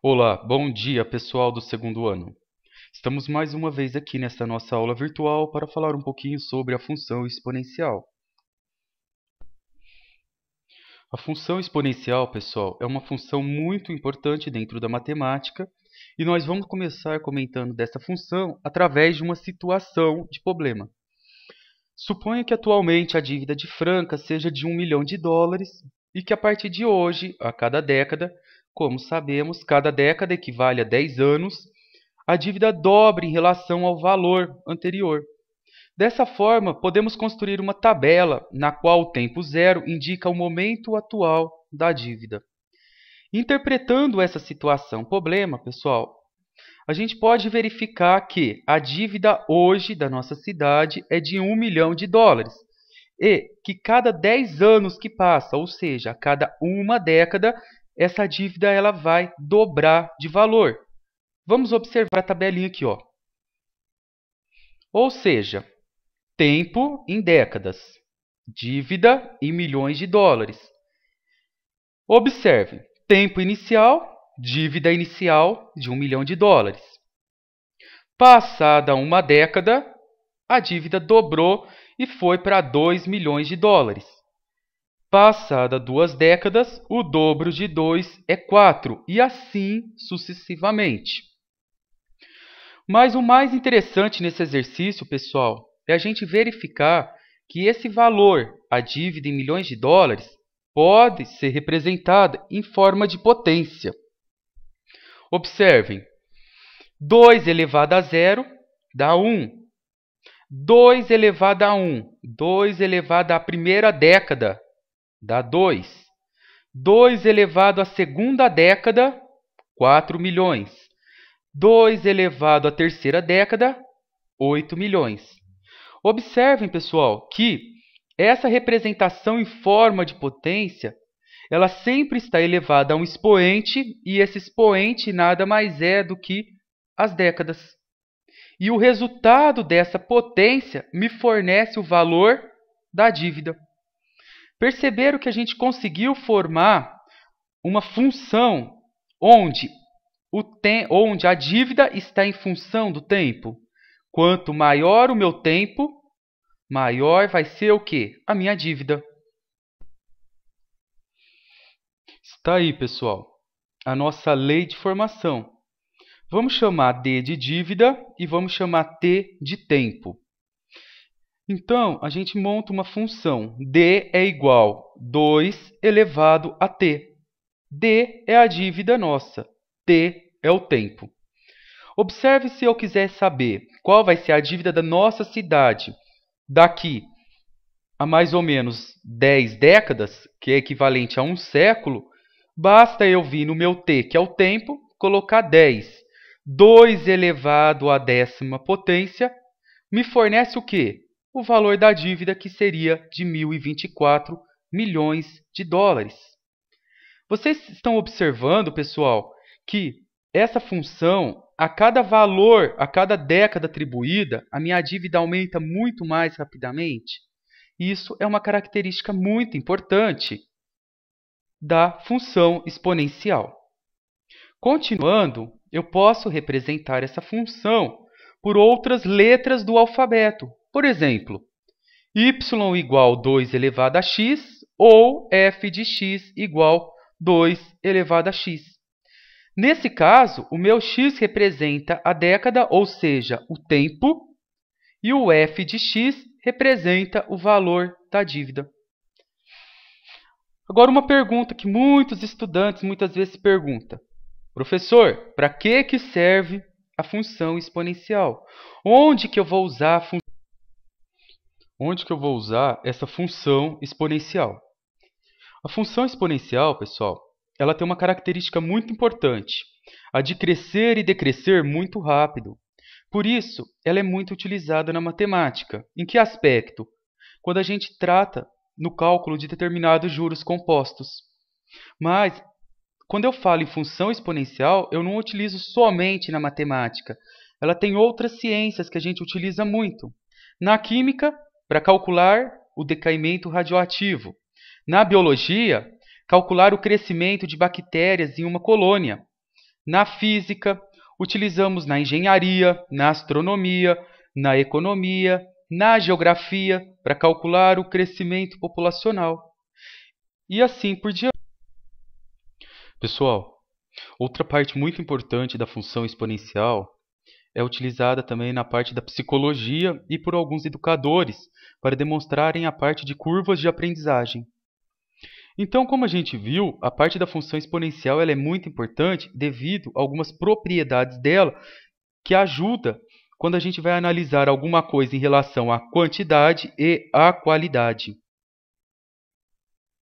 Olá, bom dia pessoal do segundo ano. Estamos mais uma vez aqui nesta nossa aula virtual para falar um pouquinho sobre a função exponencial. A função exponencial, pessoal, é uma função muito importante dentro da matemática e nós vamos começar comentando dessa função através de uma situação de problema. Suponha que atualmente a dívida de Franca seja de US$ 1.000.000 e que a partir de hoje, a cada década, como sabemos, cada década equivale a 10 anos, a dívida dobre em relação ao valor anterior. Dessa forma, podemos construir uma tabela na qual o tempo zero indica o momento atual da dívida. Interpretando essa situação problema, pessoal, a gente pode verificar que a dívida hoje da nossa cidade é de US$ 1.000.000 e que cada 10 anos que passa, ou seja, a cada uma década, essa dívida ela vai dobrar de valor. Vamos observar a tabelinha aqui, ó. Ou seja, tempo em décadas, dívida em milhões de dólares. Observe, tempo inicial, dívida inicial de US$ 1.000.000. Passada uma década, a dívida dobrou e foi para US$ 2 milhões. Passada 2 décadas, o dobro de 2 é 4 e assim sucessivamente. Mas o mais interessante nesse exercício, pessoal, é a gente verificar que esse valor, a dívida em milhões de dólares, pode ser representada em forma de potência. Observem, 2 elevado a 0 dá 1. 2 elevado a 1, 2 elevado à primeira década dá 2. 2 elevado à segunda década, 4 milhões. 2 elevado à terceira década, 8 milhões. Observem, pessoal, que essa representação em forma de potência, ela sempre está elevada a um expoente, e esse expoente nada mais é do que as décadas. E o resultado dessa potência me fornece o valor da dívida. Perceberam que a gente conseguiu formar uma função onde a dívida está em função do tempo? Quanto maior o meu tempo, maior vai ser o quê? A minha dívida. Está aí, pessoal, a nossa lei de formação. Vamos chamar D de dívida e vamos chamar T de tempo. Então, a gente monta uma função. D é igual a 2 elevado a T. D é a dívida nossa. T é o tempo. Observe se eu quiser saber qual vai ser a dívida da nossa cidade daqui a mais ou menos 10 décadas, que é equivalente a um século, basta eu vir no meu T, que é o tempo, colocar 10. 2 elevado à décima potência me fornece o quê? O valor da dívida, que seria de 1.024 milhões de dólares. Vocês estão observando, pessoal, que essa função, a cada valor, a cada década atribuída, a minha dívida aumenta muito mais rapidamente? Isso é uma característica muito importante da função exponencial. Continuando, eu posso representar essa função por outras letras do alfabeto. Por exemplo, y igual a 2 elevado a x ou f de x igual a 2 elevado a x. Nesse caso, o meu x representa a década, ou seja, o tempo, e o f de x representa o valor da dívida. Agora, uma pergunta que muitos estudantes muitas vezes se perguntam. Professor, para que serve a função exponencial? Onde que eu vou usar essa função exponencial? A função exponencial, pessoal, ela tem uma característica muito importante, a de crescer e decrescer muito rápido. Por isso, ela é muito utilizada na matemática. Em que aspecto? Quando a gente trata no cálculo de determinados juros compostos. Mas, quando eu falo em função exponencial, eu não utilizo somente na matemática. Ela tem outras ciências que a gente utiliza muito. Na química, para calcular o decaimento radioativo. Na biologia, calcular o crescimento de bactérias em uma colônia. na física, utilizamos na engenharia, na astronomia, na economia, na geografia, para calcular o crescimento populacional. E assim por diante. Pessoal, outra parte muito importante da função exponencial é utilizada também na parte da psicologia e por alguns educadores para demonstrarem a parte de curvas de aprendizagem. Então, como a gente viu, a parte da função exponencial ela é muito importante devido a algumas propriedades dela que ajuda quando a gente vai analisar alguma coisa em relação à quantidade e à qualidade.